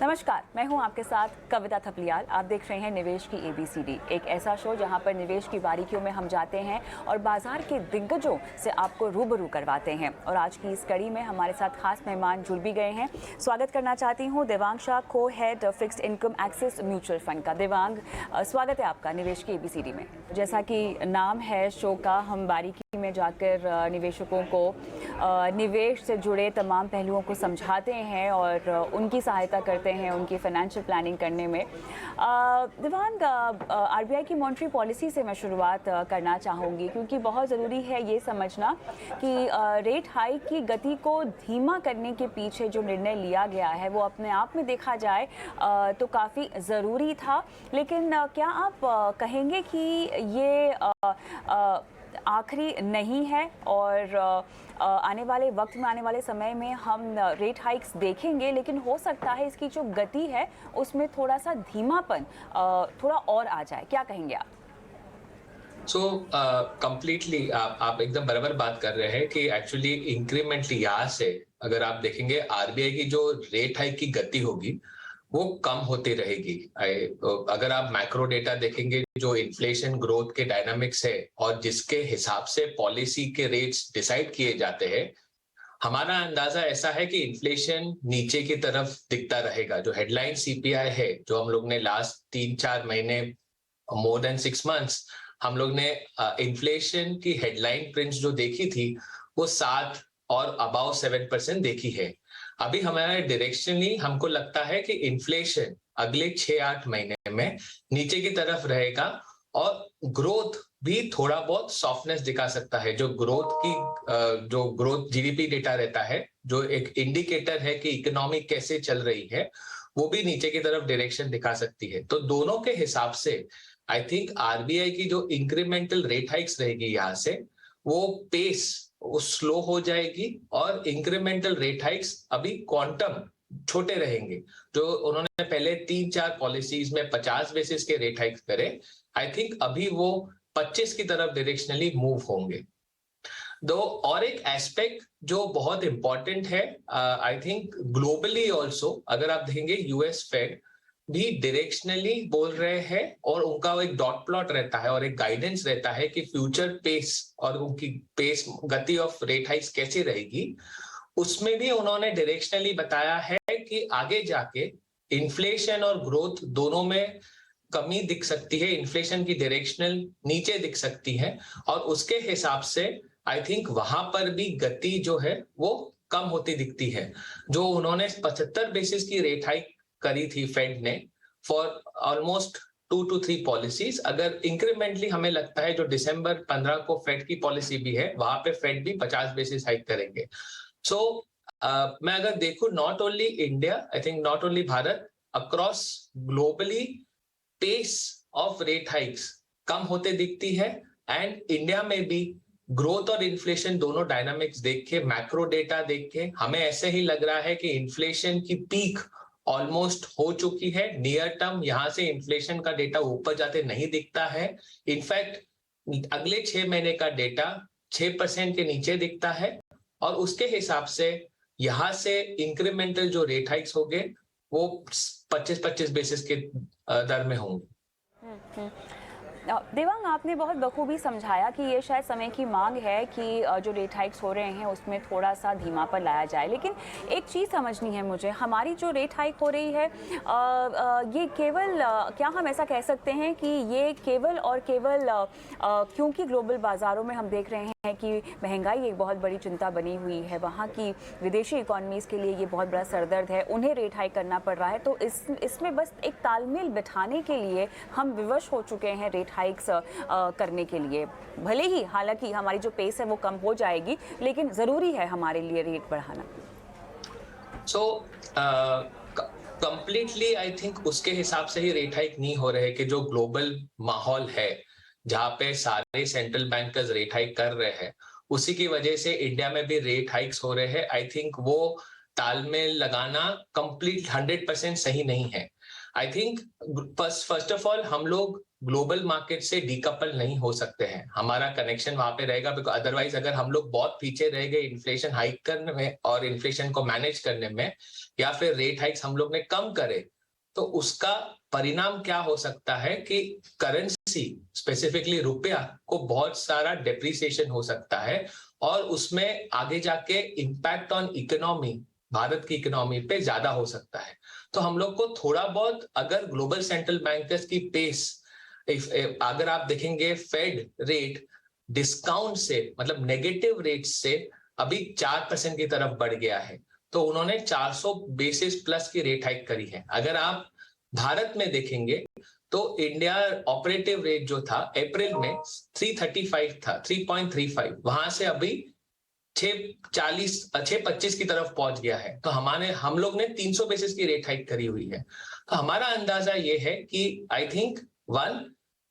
नमस्कार, मैं हूं आपके साथ कविता थपलियाल। आप देख रहे हैं निवेश की एबीसीडी, एक ऐसा शो जहां पर निवेश की बारीकियों में हम जाते हैं और बाजार के दिग्गजों से आपको रूबरू करवाते हैं। और आज की इस कड़ी में हमारे साथ खास मेहमान जुड़ भी गए हैं। स्वागत करना चाहती हूं देवांग शाह, को head fixed income axis mutual fund का। देवांग, स्वागत है आपका निवेश की एबीसीडी में। जैसा कि नाम है शो का, हम बारीकी में जाकर निवेशकों को निवेश से जुड़े तमाम पहलुओं को समझाते हैं और उनकी सहायता करते हैं उनकी फाइनेंशियल प्लानिंग करने में। देवांग, आरबीआई की मॉनेटरी पॉलिसी से मैं शुरुआत करना चाहूँगी, क्योंकि बहुत ज़रूरी है ये समझना कि रेट हाइक की गति को धीमा करने के पीछे जो निर्णय लिया गया है वो अपने आप में देखा जाए तो काफ़ी ज़रूरी था। लेकिन क्या आप कहेंगे कि ये आखिरी नहीं है और आने वाले वक्त में, आने वाले समय में हम रेट हाइक्स देखेंगे, लेकिन हो सकता है इसकी जो गति है उसमें थोड़ा सा धीमापन थोड़ा और आ जाए? क्या कहेंगे आप? कंप्लीटली आप एकदम बराबर बात कर रहे हैं कि एक्चुअली इंक्रीमेंटली यहाँ से अगर आप देखेंगे आरबीआई की जो रेट हाइक की गति होगी वो कम होती रहेगी। अगर आप मैक्रो डेटा देखेंगे, जो इन्फ्लेशन ग्रोथ के डायनामिक्स है और जिसके हिसाब से पॉलिसी के रेट्स डिसाइड किए जाते हैं, हमारा अंदाजा ऐसा है कि इन्फ्लेशन नीचे की तरफ दिखता रहेगा। जो हेडलाइन सीपीआई है, जो हम लोग ने लास्ट 3-4 महीने, मोर देन 6 मंथ्स, हम लोग ने इन्फ्लेशन की हेडलाइन प्रिंट्स जो देखी थी वो 7 और अबाउ 7% देखी है। अभी हमारे डायरेक्शनली हमको लगता है कि इन्फ्लेशन अगले 6-8 महीने में नीचे की तरफ रहेगा और ग्रोथ भी थोड़ा बहुत सॉफ्टनेस दिखा सकता है। जो ग्रोथ जीडीपी डेटा रहता है, जो एक इंडिकेटर है कि इकोनॉमी कैसे चल रही है, वो भी नीचे की तरफ डायरेक्शन दिखा सकती है। तो दोनों के हिसाब से आई थिंक आरबीआई की जो इंक्रीमेंटल रेट हाइक्स रहेगी यहाँ से, वो पेस वो स्लो हो जाएगी और इंक्रीमेंटल रेट हाइक्स अभी क्वांटम छोटे रहेंगे। जो उन्होंने पहले 3-4 पॉलिसीज में 50 बेसिस के रेट हाइक्स करे, आई थिंक अभी वो 25 की तरफ डायरेक्शनली मूव होंगे। दो और एक एस्पेक्ट जो बहुत इंपॉर्टेंट है, आई थिंक ग्लोबली ऑल्सो, अगर आप देखेंगे यूएस फेड भी डायरेक्शनली बोल रहे हैं और उनका एक डॉट प्लॉट रहता है और एक गाइडेंस रहता है कि फ्यूचर पेस और उनकी पेस गति ऑफ रेट हाइक्स कैसी रहेगी। उसमें भी उन्होंने डायरेक्शनली बताया है कि आगे जाके इन्फ्लेशन और ग्रोथ दोनों में कमी दिख सकती है, इन्फ्लेशन की डायरेक्शनल नीचे दिख सकती है और उसके हिसाब से आई थिंक वहां पर भी गति जो है वो कम होती दिखती है। जो उन्होंने 75 बेसिस की रेट हाइक करी थी फेड ने फॉर ऑलमोस्ट 2 to 3 पॉलिसीज, अगर इंक्रीमेंटली हमें लगता है जो दिसंबर 15 को फेड की पॉलिसी भी है, वहां पे फेड भी 50 बेसिस हाइक करेंगे। सो मैं अगर देखूं, not only India, I think not only Bharat, across globally pace of rate hikes कम होते दिखती है। एंड इंडिया में भी ग्रोथ और इन्फ्लेशन दोनों डायनामिक्स देख के, मैक्रो डेटा देख के, हमें ऐसे ही लग रहा है कि इन्फ्लेशन की पीक ऑलमोस्ट हो चुकी है। नियर टर्म यहां से इन्फ्लेशन का डेटा ऊपर जाते नहीं दिखता है। इनफैक्ट अगले 6 महीने का डेटा 6% के नीचे दिखता है और उसके हिसाब से यहां से इंक्रीमेंटल जो रेट हाइक्स होंगे वो 25-25 बेसिस के दर में होंगे। देवांग, आपने बहुत बखूबी समझाया कि ये शायद समय की मांग है कि जो रेट हाइक्स हो रहे हैं उसमें थोड़ा सा धीमापन लाया जाए। लेकिन एक चीज़ समझनी है मुझे, हमारी जो रेट हाइक हो रही है ये केवल क्या हम ऐसा कह सकते हैं कि ये केवल और केवल क्योंकि ग्लोबल बाज़ारों में हम देख रहे हैं कि महंगाई एक बहुत बड़ी चिंता बनी हुई है, वहाँ की विदेशी इकॉनमीज़ के लिए ये बहुत बड़ा सरदर्द है, उन्हें रेट हाइक करना पड़ रहा है। तो इसमें बस एक तालमेल बिठाने के लिए हम विवश हो चुके हैं रेट हाइक्स करने के लिए। भले ही हालांकि हमारी जो पेस है वो कम हो जाएगी, लेकिन ज़रूरी है हमारे लिए रेट बढ़ाना। कंप्लीटली आई थिंक उसके हिसाब से ही रेट हाइक नहीं हो रहे कि जो ग्लोबल माहौल है जहां पे सारे सेंट्रल बैंकर्स रेट हाइक कर रहे हैं, उसी की वजह से इंडिया में भी रेट हाइक्स हो रहे हैं। आई थिंक वो तालमेल लगाना कंप्लीट 100% सही नहीं है। I think first of all हम लोग ग्लोबल मार्केट से डीकपल नहीं हो सकते हैं, हमारा कनेक्शन वहां पे रहेगा, बिकॉज अदरवाइज अगर हम लोग बहुत पीछे रह गए इन्फ्लेशन हाइक करने में और इन्फ्लेशन को मैनेज करने में, या फिर रेट हाइक्स हम लोग ने कम करे, तो उसका परिणाम क्या हो सकता है कि करेंसी स्पेसिफिकली रुपया को बहुत सारा डेप्रिसिएशन हो सकता है, और उसमें आगे जाके इम्पैक्ट ऑन इकोनॉमी, भारत की इकोनॉमी पे ज्यादा हो सकता है। तो हम लोग को थोड़ा बहुत, अगर ग्लोबल सेंट्रल बैंकर्स की पेस, अगर आप देखेंगे फेड रेट डिस्काउंट से, मतलब नेगेटिव रेट से अभी 4% की तरफ बढ़ गया है, तो उन्होंने 400 बेसिस प्लस की रेट हाइक करी है। अगर आप भारत में देखेंगे तो इंडिया ऑपरेटिव रेट जो था अप्रैल में 335 था, 3.35, वहां से अभी 6.25 की तरफ पहुंच गया है। तो हम लोग ने 300 बेसिस की रेट हाइक करी हुई है। तो हमारा अंदाजा ये है कि आई थिंक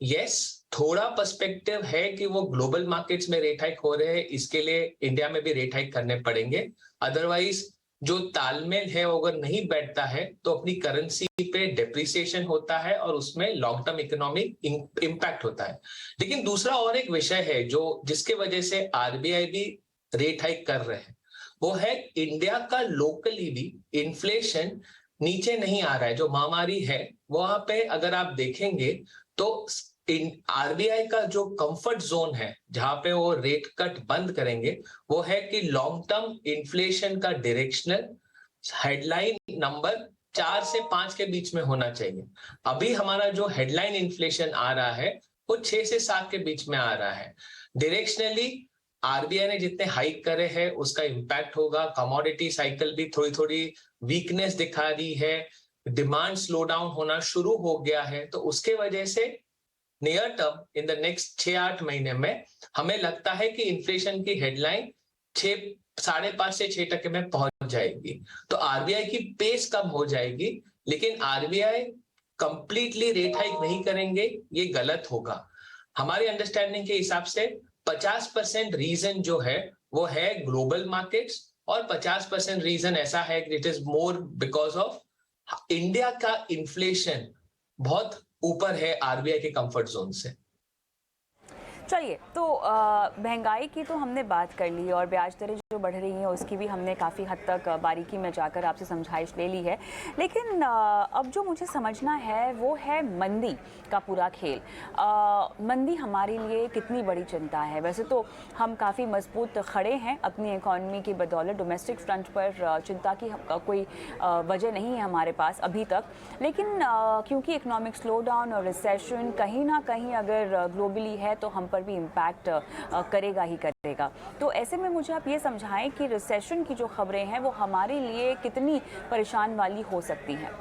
यस, थोड़ा पर्सपेक्टिव है कि वो ग्लोबल मार्केट्स में रेट हाइक हो रहे हैं, इसके लिए इंडिया में भी रेट हाइक करने पड़ेंगे। अदरवाइज जो तालमेल है वो अगर नहीं बैठता है तो अपनी करेंसी पे डेप्रिसिएशन होता है और उसमें लॉन्ग टर्म इकोनॉमिक इंपैक्ट होता है। लेकिन दूसरा और एक विषय है जो जिसके वजह से आरबीआई भी रेट हाइक कर रहे हैं, वो है इंडिया का लोकली भी इन्फ्लेशन नीचे नहीं आ रहा है। जो महामारी है वहां पे अगर आप देखेंगे तो आरबीआई का जो कंफर्ट जोन है जहां पे वो रेट कट बंद करेंगे, वो है कि लॉन्ग टर्म इन्फ्लेशन का डायरेक्शनल हेडलाइन नंबर 4 से 5 के बीच में होना चाहिए। अभी हमारा जो हेडलाइन इन्फ्लेशन आ रहा है वो 6 से 7 के बीच में आ रहा है। डायरेक्शनली आरबीआई ने जितने हाइक करे हैं उसका इंपैक्ट होगा। कमोडिटी साइकिल भी थोड़ी थोड़ी वीकनेस दिखा रही है, डिमांड स्लो डाउन होना शुरू हो गया है। तो उसके वजह से near term in the next 6-8 महीने में हमें लगता है कि इन्फ्लेशन की हेडलाइन 5.5 से 6% में पहुंच जाएगी। तो आरबीआई की पेस कम हो जाएगी, लेकिन आरबीआई कंप्लीटली रेट हाइक नहीं करेंगे, ये गलत होगा। हमारी अंडरस्टैंडिंग के हिसाब से 50% रीजन जो है वो है ग्लोबल मार्केट्स, और 50% रीजन ऐसा है कि it is more because of India का इन्फ्लेशन बहुत ऊपर है आरबीआई के कंफर्ट जोन से। चलिए, तो महंगाई की तो हमने बात कर ली और ब्याज दरें जो बढ़ रही हैं उसकी भी हमने काफ़ी हद तक बारीकी में जाकर आपसे समझाइश ले ली है। लेकिन अब जो मुझे समझना है वो है मंदी का पूरा खेल। मंदी हमारे लिए कितनी बड़ी चिंता है? वैसे तो हम काफ़ी मजबूत खड़े हैं अपनी इकॉनमी की बदौलत, डोमेस्टिक फ्रंट पर चिंता की कोई वजह नहीं है हमारे पास अभी तक। लेकिन क्योंकि इकोनॉमिक स्लो डाउन और रिसेशन कहीं ना कहीं अगर ग्लोबली है तो हम पर भी इम्पैक्ट करेगा ही करेगा। तो ऐसे में मुझे आप ये समझाएं कि रिसेशन की जो खबरें हैं वो हमारे लिए कितनी परेशान वाली हो सकती हैं।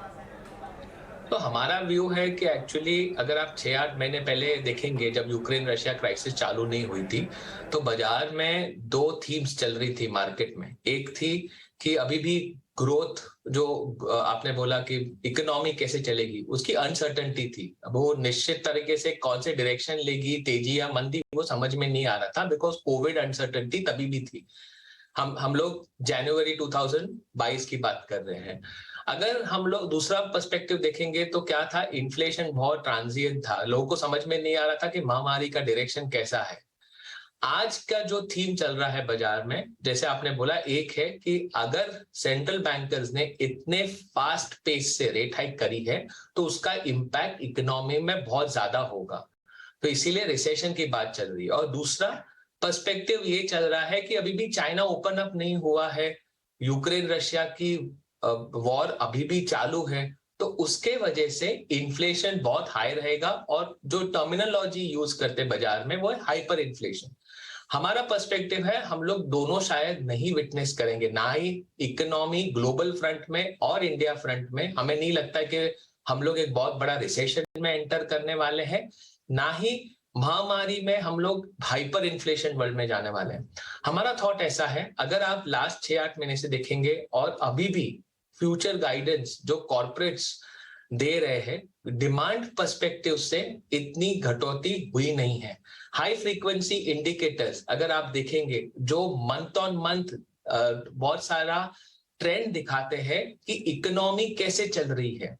तो हमारा व्यू है कि एक्चुअली अगर आप 6-8 महीने पहले देखेंगे, जब यूक्रेन रशिया क्राइसिस चालू नहीं हुई थी, तो बाजार में 2 थीम्स चल रही थी मार्केट में। एक थी कि अभी भी ग्रोथ, जो आपने बोला कि इकोनॉमी कैसे चलेगी, उसकी अनसर्टेनिटी थी। अब वो निश्चित तरीके से कौन से डायरेक्शन लेगी, तेजी या मंदी, वो समझ में नहीं आ रहा था, बिकॉज कोविड अनसर्टेनिटी तभी भी थी। हम लोग जनवरी 2022 की बात कर रहे हैं। अगर हम लोग दूसरा पर्सपेक्टिव देखेंगे तो क्या था, इन्फ्लेशन बहुत ट्रांजिएंट था, लोगों को समझ में नहीं आ रहा था कि महामारी का डायरेक्शन कैसा है। आज का जो थीम चल रहा है बाजार में, जैसे आपने बोला, एक है कि अगर सेंट्रल बैंकर्स ने इतने फास्ट पेस से रेट हाइक करी है तो उसका इंपैक्ट इकोनॉमी में बहुत ज्यादा होगा, तो इसीलिए रिसेशन की बात चल रही है। और दूसरा पर्सपेक्टिव ये चल रहा है कि अभी भी चाइना ओपन अप नहीं हुआ है, यूक्रेन रशिया की वॉर अभी भी चालू है, तो उसके वजह से इन्फ्लेशन बहुत हाई रहेगा। और जो टर्मिनोलॉजी यूज करते बाजार में वो है हाइपर इन्फ्लेशन। हमारा पर्सपेक्टिव है हम लोग दोनों शायद नहीं विटनेस करेंगे, ना ही इकोनॉमी ग्लोबल फ्रंट में और इंडिया फ्रंट में। हमें नहीं लगता कि हम लोग एक बहुत बड़ा रिसेशन में एंटर करने वाले हैं, ना ही महामारी में हम लोग हाइपर इन्फ्लेशन वर्ल्ड में जाने वाले हैं। हमारा थॉट ऐसा है, अगर आप लास्ट 6-8 महीने से देखेंगे और अभी भी फ्यूचर गाइडेंस जो कॉर्पोरेट्स दे रहे हैं, डिमांड पर्सपेक्टिव से इतनी घटौती हुई नहीं है। हाई फ्रीक्वेंसी इंडिकेटर्स अगर आप देखेंगे, जो मंथ ऑन मंथ बहुत सारा ट्रेंड दिखाते हैं कि इकोनॉमी कैसे चल रही है,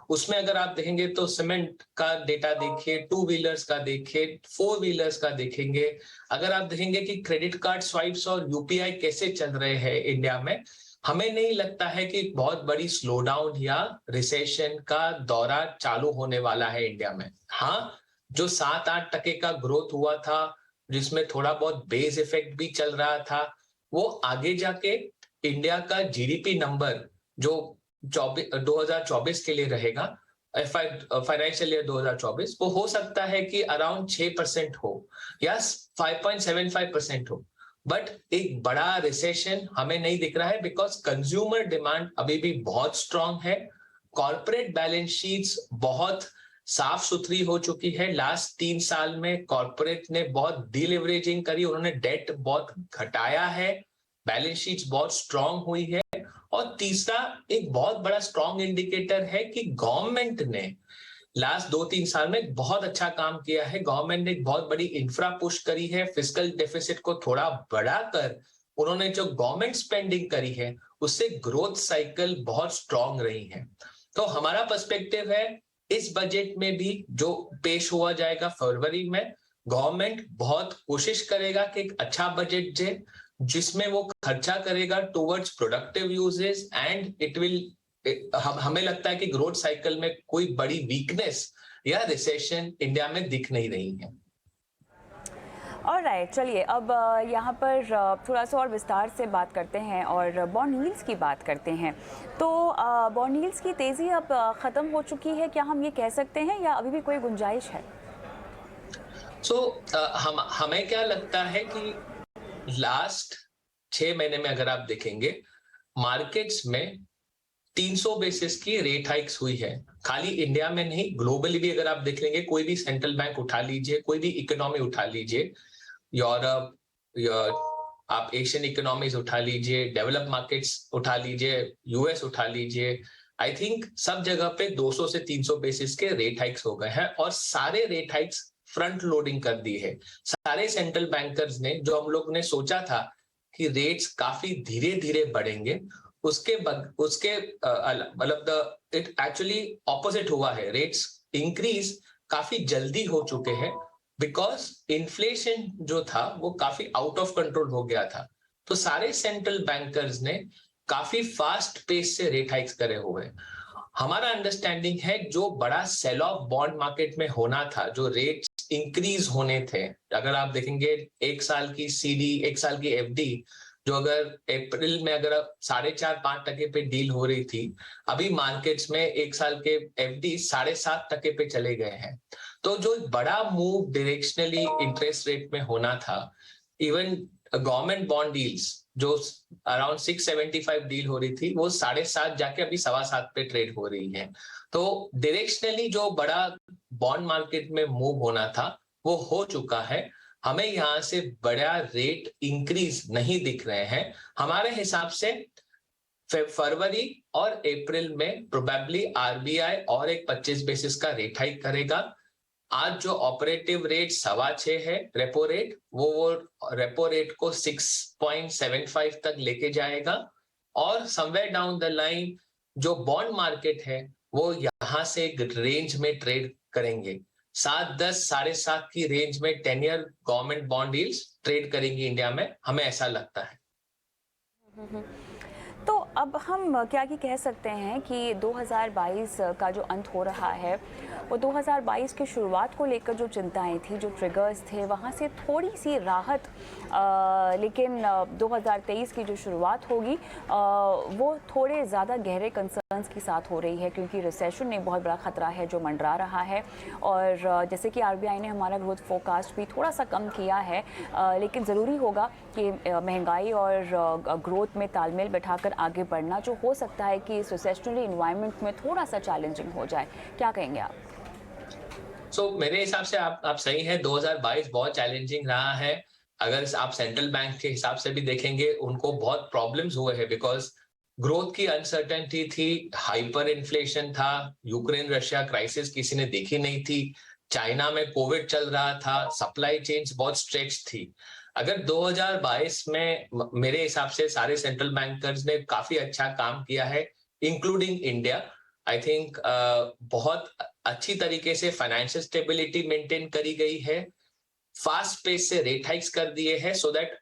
उसमें अगर आप देखेंगे तो सीमेंट का डेटा देखिए, टू व्हीलर्स का देखिए, फोर व्हीलर्स का देखेंगे। अगर आप देखेंगे कि क्रेडिट कार्ड स्वाइप्स और यूपीआई कैसे चल रहे हैं इंडिया में, हमें नहीं लगता है कि बहुत बड़ी स्लो डाउन या रिसेशन का दौरा चालू होने वाला है इंडिया में। हाँ, जो 7-8% का ग्रोथ हुआ था, जिसमें थोड़ा बहुत बेस इफेक्ट भी चल रहा था, वो आगे जाके इंडिया का जीडीपी नंबर जो 2024 के लिए रहेगा, फाइनेंशियल ईयर 2024, वो हो सकता है कि अराउंड 6% हो या 5.75% हो। बट एक बड़ा रिसेशन हमें नहीं दिख रहा है, बिकॉज कंज्यूमर डिमांड अभी भी बहुत स्ट्रांग है। कॉर्पोरेट बैलेंस शीट्स बहुत साफ सुथरी हो चुकी है। लास्ट 3 साल में कॉर्पोरेट ने बहुत डीलिवरेजिंग करी, उन्होंने डेट बहुत घटाया है, बैलेंस शीट्स बहुत स्ट्रांग हुई है। और तीसरा एक बहुत बड़ा स्ट्रांग इंडिकेटर है कि गवर्नमेंट ने लास्ट 2-3 साल में बहुत अच्छा काम किया है। गवर्नमेंट ने एक बहुत बड़ी इंफ्रा पुश करी है, फिस्कल डेफिसिट को थोड़ा बढ़ाकर उन्होंने जो गवर्नमेंट स्पेंडिंग करी है उससे ग्रोथ साइकिल बहुत स्ट्रांग रही है। तो हमारा पर्सपेक्टिव है इस बजट में भी जो पेश हुआ जाएगा फरवरी में, गवर्नमेंट बहुत कोशिश करेगा कि एक अच्छा बजट दे, जिसमें वो खर्चा करेगा towards productive uses, and it will, हमें लगता है कि ग्रोथ साइकिल में कोई बड़ी वीकनेस या रिसेशन इंडिया में दिख नहीं रही है। ऑलराइट, चलिए अब यहाँ पर थोड़ा सा और विस्तार से बात करते हैं और बॉन्ड यील्ड्स की बात करते हैं। तो बॉन्ड यील्ड्स की तेज़ी अब ख़त्म हो चुकी है, क्या हम ये कह सकते हैं, या अभी भी कोई गुंजाइश है? हमें क्या लगता है कि लास्ट 6 महीने में अगर आप देखेंगे, मार्केट्स में 300 बेसिस की रेट हाइक्स हुई है। खाली इंडिया में नहीं, ग्लोबली भी अगर आप देख लेंगे, कोई भी सेंट्रल बैंक उठा लीजिए, कोई भी इकोनॉमी उठा लीजिए, यूरोप या आप एशियन इकोनॉमीज उठा लीजिए, डेवलप मार्केट्स उठा लीजिए, यूएस उठा लीजिए, आई थिंक सब जगह पे 200 से 300 बेसिस के रेट हाइक्स हो गए हैं। और सारे रेट हाइक्स फ्रंट लोडिंग कर दी है। सारे सेंट्रल बैंकर्स ने, जो हम लोग ने सोचा था कि रेट्स काफी धीरे धीरे बढ़ेंगे, उसके मतलब इट एक्चुअली ऑपोजिट हुआ है। रेट्स इंक्रीज काफी जल्दी हो चुके हैं, बिकॉज इन्फ्लेशन जो था वो काफी आउट ऑफ कंट्रोल हो गया था। तो सारे सेंट्रल बैंकर्स ने काफी फास्ट पेस से रेट हाइक्स करे हुए। हमारा अंडरस्टैंडिंग है जो बड़ा सेल ऑफ बॉन्ड मार्केट में होना था, जो रेट्स इंक्रीज होने थे, अगर आप देखेंगे 1 साल की सीडी, 1 साल की एफडी, जो अगर अप्रैल में अगर 4.5-5% पे डील हो रही थी, अभी मार्केट्स में 1 साल के एफडी 7.5% पे चले गए हैं। तो जो बड़ा मूव डायरेक्शनली इंटरेस्ट रेट में होना था, इवन गवर्नमेंट बॉन्ड डील्स जो अराउंड 675 डील हो रही थी, वो 7.5 जाके अभी 7.25 पे ट्रेड हो रही है। तो डायरेक्शनली जो बड़ा बॉन्ड मार्केट में मूव होना था वो हो चुका है। हमें यहाँ से बड़ा रेट इंक्रीज नहीं दिख रहे हैं। हमारे हिसाब से फरवरी और अप्रैल में प्रोबेबली आरबीआई और एक 25 बेसिस का रेट हाइक करेगा। आज जो ऑपरेटिव रेट 6.25 है रेपो रेट, वो रेपो रेट को 6.75 तक लेके जाएगा। और समवेयर डाउन द लाइन जो बॉन्ड मार्केट है वो यहाँ से एक रेंज में ट्रेड करेंगे। 7-10, 7.5 की रेंज में 10 year government bond deals trade करेंगी इंडिया में, हमें ऐसा लगता है। तो अब हम क्या कह सकते हैं कि 2022 का जो अंत हो रहा है, वो 2022 की शुरुआत को लेकर जो चिंताएं थी, जो ट्रिगर्स थे, वहाँ से थोड़ी सी राहत, लेकिन 2023 की जो शुरुआत होगी वो थोड़े ज़्यादा गहरे कंसर्न्स के साथ हो रही है, क्योंकि रिसेशन एक बहुत बड़ा ख़तरा है जो मंडरा रहा है। और जैसे कि आरबीआई ने हमारा ग्रोथ फोरकास्ट भी थोड़ा सा कम किया है, लेकिन ज़रूरी होगा कि महंगाई और ग्रोथ में तालमेल बैठाकर आगे बढ़ना, जो हो सकता है कि इस रिसेशनरी एनवायरनमेंट में थोड़ा सा चैलेंजिंग हो जाए। क्या कहेंगे आप? मेरे हिसाब से आप सही हैं, 2022 बहुत चैलेंजिंग रहा है। अगर आप सेंट्रल बैंक के हिसाब से भी देखेंगे, उनको बहुत प्रॉब्लम्स हुए हैं, बिकॉज ग्रोथ की अनसर्टेनिटी थी, हाइपर इन्फ्लेशन था, यूक्रेन रशिया क्राइसिस किसी ने देखी नहीं थी, चाइना में कोविड चल रहा था, सप्लाई चेन्स बहुत स्ट्रेच थी। अगर 2022 में मेरे हिसाब से सारे सेंट्रल बैंकर्स ने काफी अच्छा काम किया है, इंक्लूडिंग इंडिया। आई थिंक बहुत अच्छी तरीके से फाइनेंशियल स्टेबिलिटी मेंटेन करी गई है, फास्ट पेस से रेट हाइक्स कर दिए हैं सो दैट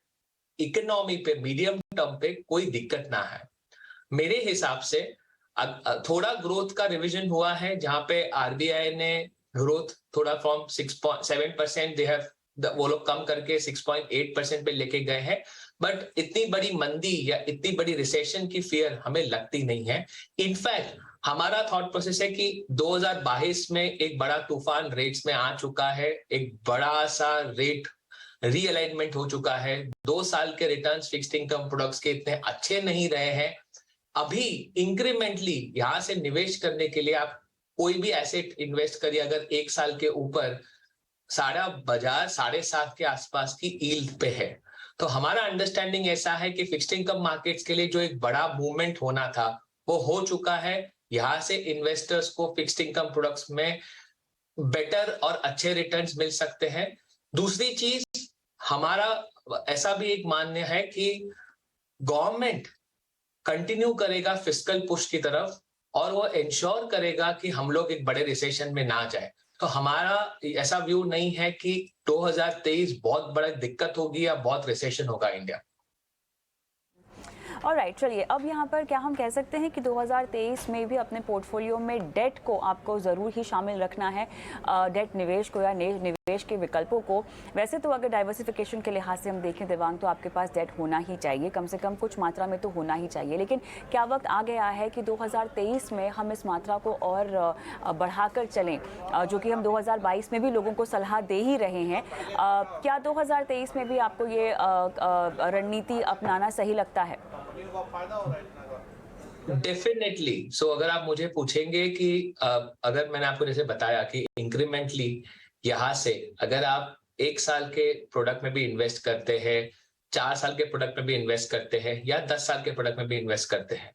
इकोनॉमी पे मीडियम टर्म पे कोई दिक्कत ना है। मेरे हिसाब से थोड़ा ग्रोथ का रिवीजन हुआ है, जहां पे आरबीआई ने ग्रोथ थोड़ा फ्रॉम 6.7% दे हैव वो लोग कम करके 6.8% पे लेके गए हैं। बट इतनी बड़ी मंदी या इतनी बड़ी रिसेशन की फियर हमें लगती नहीं है। इनफैक्ट हमारा थॉट प्रोसेस है कि 2022 में एक बड़ा तूफान रेट्स में आ चुका है, एक बड़ा सा रेट रीअलाइनमेंट हो चुका है। 2 साल के रिटर्न्स फिक्स्ड इनकम प्रोडक्ट्स के इतने अच्छे नहीं रहे हैं। अभी इंक्रीमेंटली यहां से निवेश करने के लिए आप कोई भी एसेट इन्वेस्ट करिए, अगर 1 साल के ऊपर सारा बाजार 7.5 के आसपास की यील्ड पे है। तो हमारा अंडरस्टैंडिंग ऐसा है कि फिक्स्ड इनकम मार्केट्स के लिए जो एक बड़ा मूवमेंट होना था वो हो चुका है। यहां से इन्वेस्टर्स को फिक्स्ड इनकम प्रोडक्ट्स में बेटर और अच्छे रिटर्न्स मिल सकते हैं। दूसरी चीज, हमारा ऐसा भी एक मानना है कि गवर्नमेंट कंटिन्यू करेगा फिस्कल पुश की तरफ और वो इंश्योर करेगा कि हम लोग एक बड़े रिसेशन में ना जाए। तो हमारा ऐसा व्यू नहीं है कि 2023 बहुत बड़ा दिक्कत होगी या बहुत रिसेशन होगा इंडिया। ऑलराइट, चलिए अब यहाँ पर क्या हम कह सकते हैं कि 2023 में भी अपने पोर्टफोलियो में डेट को आपको ज़रूर ही शामिल रखना है, डेट निवेश को या निवेश के विकल्पों को। वैसे तो अगर डाइवर्सिफिकेशन के लिहाज से हम देखें देवांग, तो आपके पास डेट होना ही चाहिए, कम से कम कुछ मात्रा में तो होना ही चाहिए। लेकिन क्या वक्त आ गया है कि 2023 में हम इस मात्रा को और बढ़ाकर चलें, जो कि हम 2022 में भी लोगों को सलाह दे ही रहे हैं। क्या 2023 में भी आपको ये रणनीति अपनाना सही लगता है? डेफिनेटली। सो अगर आप मुझे पूछेंगे कि अगर मैंने आपको जैसे बताया कि इंक्रीमेंटली यहां से अगर आप 1 साल के प्रोडक्ट में भी इन्वेस्ट करते हैं, 4 साल के प्रोडक्ट में भी इन्वेस्ट करते हैं या 10 साल के प्रोडक्ट में भी इन्वेस्ट करते हैं,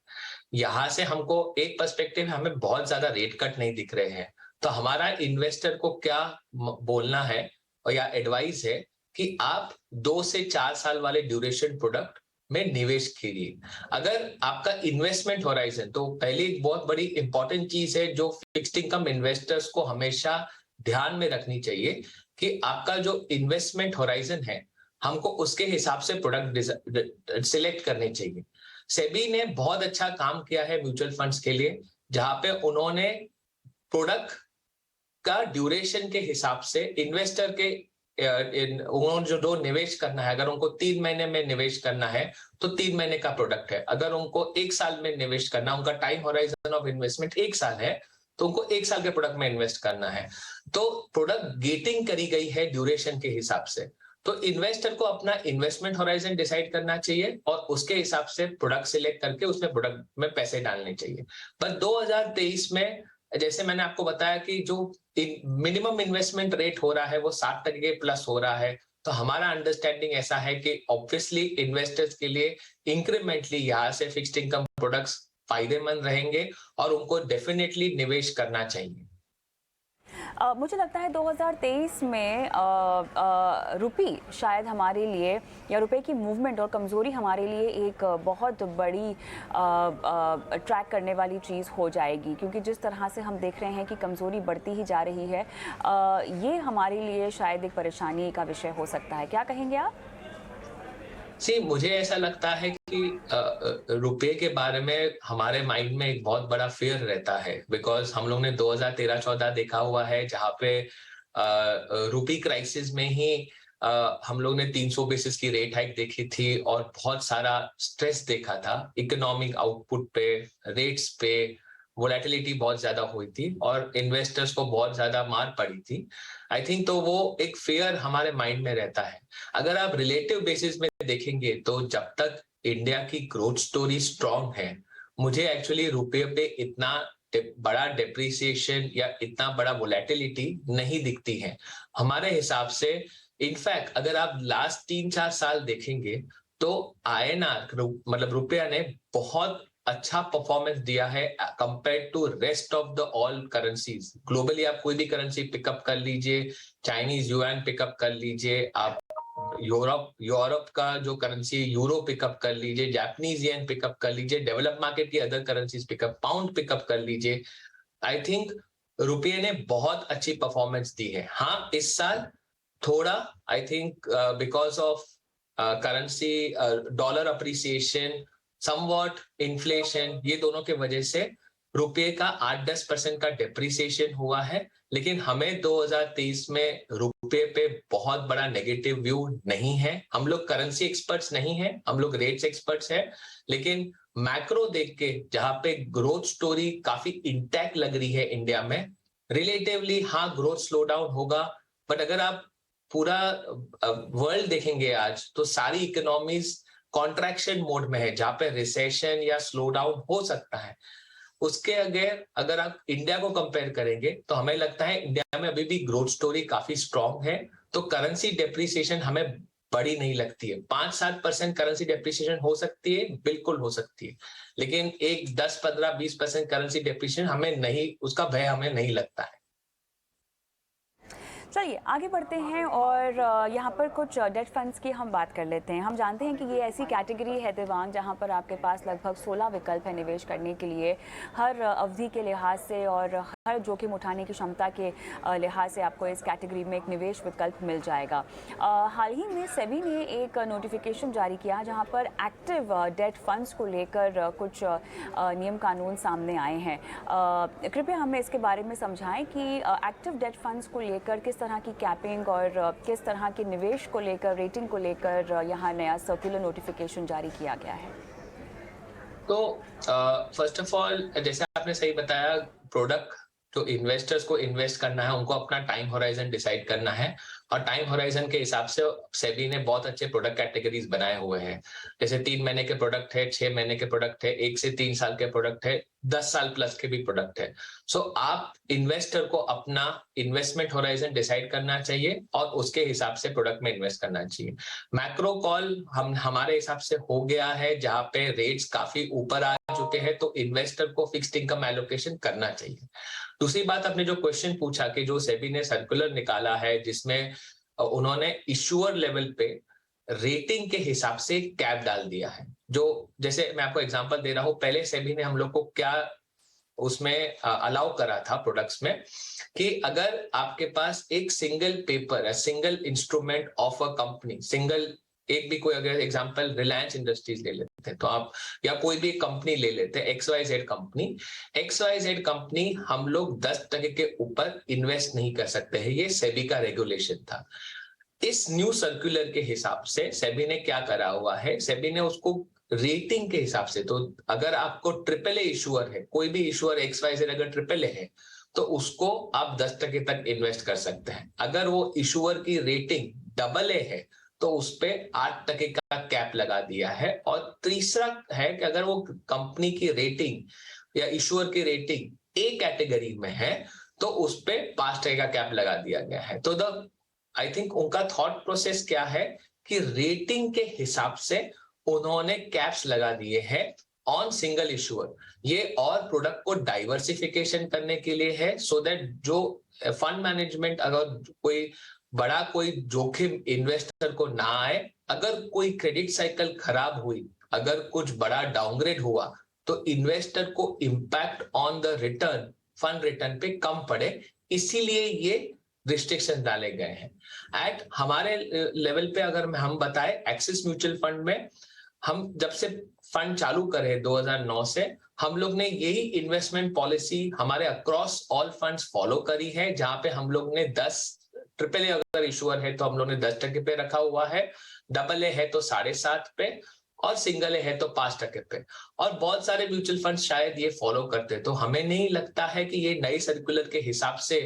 यहां से हमको एक पर्सपेक्टिव हमें बहुत ज्यादा रेट कट नहीं दिख रहे हैं। तो हमारा इन्वेस्टर को क्या बोलना है और या एडवाइस है कि आप 2 से 4 साल वाले ड्यूरेशन प्रोडक्ट में निवेश कीजिए। अगर आपका इन्वेस्टमेंट होराइजन, तो पहले एक बहुत बड़ी इंपॉर्टेंट चीज है जो फिक्स्ड इनकम इन्वेस्टर्स को हमेशा ध्यान में रखनी चाहिए कि आपका जो इन्वेस्टमेंट होराइजन है, हमको उसके हिसाब से प्रोडक्ट सिलेक्ट करने चाहिए। सेबी ने बहुत अच्छा काम किया है म्यूचुअल फंड्स के लिए, जहां पे उन्होंने प्रोडक्ट का ड्यूरेशन के हिसाब से इन्वेस्टर के उन्होंने जो निवेश करना है, अगर उनको 3 महीने में निवेश करना है तो 3 महीने का प्रोडक्ट है। अगर उनको 1 साल में निवेश करना, उनका टाइम होराइजन ऑफ इन्वेस्टमेंट 1 साल है, तो उनको 1 साल के प्रोडक्ट में इन्वेस्ट करना है। तो प्रोडक्ट गेटिंग करी गई है ड्यूरेशन के हिसाब से। तो इन्वेस्टर को अपना इन्वेस्टमेंट होराइजन डिसाइड करना चाहिए और उसके हिसाब से प्रोडक्ट सिलेक्ट करके उसमें प्रोडक्ट में पैसे डालने चाहिए। पर 2023 में जैसे मैंने आपको बताया कि जो मिनिमम इन्वेस्टमेंट रेट हो रहा है वो 60% प्लस हो रहा है। तो हमारा अंडरस्टैंडिंग ऐसा है कि ऑब्वियसली इन्वेस्टर्स के लिए इंक्रीमेंटली यहाँ से फिक्स्ड इनकम प्रोडक्ट्स फायदेमंद रहेंगे और उनको डेफिनेटली निवेश करना चाहिए। मुझे लगता है 2023 में रुपी शायद हमारे लिए, या रुपए की मूवमेंट और कमज़ोरी हमारे लिए एक बहुत बड़ी ट्रैक करने वाली चीज़ हो जाएगी, क्योंकि जिस तरह से हम देख रहे हैं कि कमज़ोरी बढ़ती ही जा रही है, ये हमारे लिए शायद एक परेशानी का विषय हो सकता है। क्या कहेंगे आप? मुझे ऐसा लगता है कि रुपये के बारे में हमारे माइंड में एक बहुत बड़ा फियर रहता है, बिकॉज हम लोग ने 2013-14 देखा हुआ है, जहां पे रुपी क्राइसिस में ही हम लोग ने 300 बेसिस की रेट हाइक देखी थी और बहुत सारा स्ट्रेस देखा था इकोनॉमिक आउटपुट पे, रेट्स पे, वोलेटिलिटी बहुत ज्यादा हुई थी और इन्वेस्टर्स को बहुत ज्यादा मार पड़ी थी। आई थिंक तो वो एक फियर हमारे माइंड में रहता है। अगर आप रिलेटिव बेसिस में देखेंगे तो जब तक इंडिया की ग्रोथ स्टोरी स्ट्रांग है, मुझे एक्चुअली रुपये पे इतना बड़ा डेप्रिसिएशन या इतना बड़ा वोलेटिलिटी नहीं दिखती है हमारे हिसाब से। इनफैक्ट अगर आप लास्ट 3-4 साल देखेंगे तो आईएनआर मतलब रुपया ने बहुत अच्छा परफॉर्मेंस दिया है compare to rest of the all currencies. Globally आप कोई भी करेंसी पिकअप कर लीजिए, चाइनीज युआन पिकअप कर लीजिए, आप यूरोप का जो करेंसी यूरो पिकअप कर लीजिए, जापानीज येन पिकअप कर लीजिए, डेवलप मार्केट की other currencies pickup, pound pickup कर लीजिए, आई थिंक रुपये ने बहुत अच्छी परफॉर्मेंस दी है। हाँ, इस साल थोड़ा I think because of currency dollar appreciation, somewhat inflation, ये दोनों के वजह से रुपये का 8-10% का डेप्रिसिएशन हुआ है। लेकिन हमें 2023 में रुपये पे बहुत बड़ा नेगेटिव व्यू नहीं है। हम लोग करेंसी एक्सपर्ट्स नहीं हैं, हम लोग रेट्स एक्सपर्ट्स हैं। लेकिन मैक्रो देख के जहां पे ग्रोथ स्टोरी काफी इंटैक्ट लग रही है इंडिया में, रिलेटिवली हाँ ग्रोथ स्लो डाउन होगा, बट अगर आप पूरा वर्ल्ड देखेंगे आज तो सारी इकोनॉमीज कॉन्ट्रैक्शन मोड में है, जहां पे रिसेशन या स्लो डाउन हो सकता है। उसके अगर आप इंडिया को कंपेयर करेंगे तो हमें लगता है इंडिया में अभी भी ग्रोथ स्टोरी काफी स्ट्रांग है। तो करेंसी डेप्रिसिएशन हमें बड़ी नहीं लगती है। 5-7% करेंसी डेप्रिसिएशन हो सकती है, बिल्कुल हो सकती है, लेकिन एक 10-15-20% करेंसी डेप्रिसिएशन हमें नहीं, उसका भय हमें नहीं लगता है। चलिए आगे बढ़ते हैं और यहाँ पर कुछ डेट फंड्स की हम बात कर लेते हैं। हम जानते हैं कि ये ऐसी कैटेगरी है देवांग जहाँ पर आपके पास लगभग 16 विकल्प है निवेश करने के लिए, हर अवधि के लिहाज से और हर जोखिम उठाने की क्षमता के लिहाज से आपको इस कैटेगरी में एक निवेश विकल्प मिल जाएगा। हाल ही में सेबी ने एक नोटिफिकेशन जारी किया जहाँ पर एक्टिव डेट फंड्स को लेकर कुछ नियम कानून सामने आए हैं। कृपया हमें इसके बारे में समझाएं कि एक्टिव डेट फंड्स को लेकर किस तरह की कैपिंग और किस तरह के निवेश को लेकर, रेटिंग को लेकर यहाँ नया सर्कुलर नोटिफिकेशन जारी किया गया है। तो फर्स्ट ऑफ ऑल, जैसे आपने सही बताया, प्रोडक्ट जो इन्वेस्टर्स को इन्वेस्ट करना है उनको अपना टाइम होराइजन डिसाइड करना है, और टाइम होराइजन के हिसाब से सेबी ने बहुत अच्छे प्रोडक्ट कैटेगरीज बनाए हुए हैं। जैसे 3 महीने के प्रोडक्ट है, 6 महीने के प्रोडक्ट है, 1 से 3 साल के प्रोडक्ट है, 10 साल प्लस के भी प्रोडक्ट है। सो आप इन्वेस्टर को अपना इन्वेस्टमेंट होराइजन डिसाइड करना चाहिए और उसके हिसाब से प्रोडक्ट में इन्वेस्ट करना चाहिए। मैक्रो कॉल हमारे हिसाब से हो गया है, जहां पे रेट्स काफी ऊपर आ चुके हैं, तो इन्वेस्टर को फिक्स्ड इनकम एलोकेशन करना चाहिए। दूसरी बात, आपने जो क्वेश्चन पूछा कि जो सेबी ने सर्कुलर निकाला है जिसमें उन्होंने इश्यूअर लेवल पे रेटिंग के हिसाब से कैप डाल दिया है। जो जैसे मैं आपको एग्जांपल दे रहा हूं, पहले सेबी ने हम लोग को क्या उसमें अलाउ करा था प्रोडक्ट्स में, कि अगर आपके पास एक single paper, single instrument of a company, single एक भी कोई, अगर एग्जांपल रिलायंस इंडस्ट्रीज ले लेते हैं तो आप, या कोई भी कंपनी ले लेते हैं, XYZ कंपनी, हम लोग 10% के ऊपर इन्वेस्ट नहीं कर सकते हैं। ये सेबी का रेगुलेशन था। इस न्यू सर्कुलर के हिसाब से सेबी ने क्या करा हुआ है, सेबी ने उसको रेटिंग के हिसाब से, तो अगर आपको AAA इशूअर है, कोई भी इशूअर XYZ अगर AAA है तो उसको आप 10% तक इन्वेस्ट कर सकते हैं। अगर वो इशूअर की रेटिंग AA है तो उस पे 8% का कैप लगा दिया है। और तीसरा है कि अगर वो कंपनी की रेटिंग या इशूअर की रेटिंग A कैटेगरी में है तो उस पे 5% का कैप लगा दिया गया है। तो आई थिंक उनका थॉट प्रोसेस क्या है कि रेटिंग के हिसाब से उन्होंने कैप्स लगा दिए हैं ऑन सिंगल इशूअर। ये और प्रोडक्ट को डाइवर्सिफिकेशन करने के लिए है, सो दैट जो फंड मैनेजमेंट, अगर कोई जोखिम इन्वेस्टर को ना आए, अगर कोई क्रेडिट साइकिल खराब हुई, अगर कुछ बड़ा डाउनग्रेड हुआ, तो इन्वेस्टर को impact on the return, fund return पे कम पड़े। इसीलिए ये रिस्ट्रिक्शन डाले गए हैं। एट हमारे लेवल पे अगर हम बताएं, एक्सिस म्यूचुअल फंड में हम जब से फंड चालू करे 2009 से, हम लोग ने यही इन्वेस्टमेंट पॉलिसी हमारे अक्रॉस ऑल फंड्स फॉलो करी है, जहां पे हम लोग ने 10 AAA अगर इशूअर है तो हम लोग ने 10% पे रखा हुआ है, AA है तो 7.5 पे, और सिंगल है तो 5% पे। और बहुत सारे म्यूचुअल फंड शायद ये फॉलो करते, तो हमें नहीं लगता है कि ये नई सर्कुलर के हिसाब से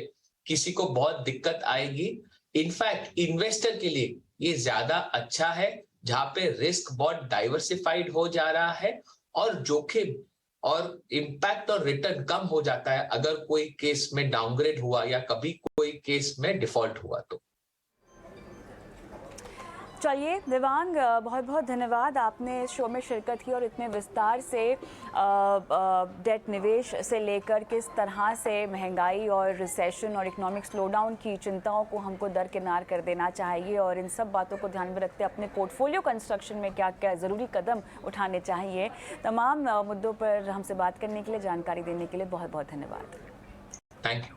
किसी को बहुत दिक्कत आएगी। इनफैक्ट इन्वेस्टर के लिए ये ज्यादा अच्छा है, जहां पे रिस्क बहुत डाइवर्सिफाइड हो जा रहा है और जोखिम और इम्पैक्ट और रिटर्न कम हो जाता है अगर कोई केस में डाउनग्रेड हुआ या कभी कोई केस में डिफॉल्ट हुआ तो। चलिए देवांग, बहुत बहुत धन्यवाद, आपने इस शो में शिरकत की और इतने विस्तार से डेट निवेश से लेकर किस तरह से महंगाई और रिसेशन और इकोनॉमिक स्लोडाउन की चिंताओं को हमको दरकिनार कर देना चाहिए, और इन सब बातों को ध्यान में रखते अपने पोर्टफोलियो कंस्ट्रक्शन में क्या क्या ज़रूरी कदम उठाने चाहिए। तमाम मुद्दों पर हमसे बात करने के लिए, जानकारी देने के लिए बहुत बहुत धन्यवाद। Thank you.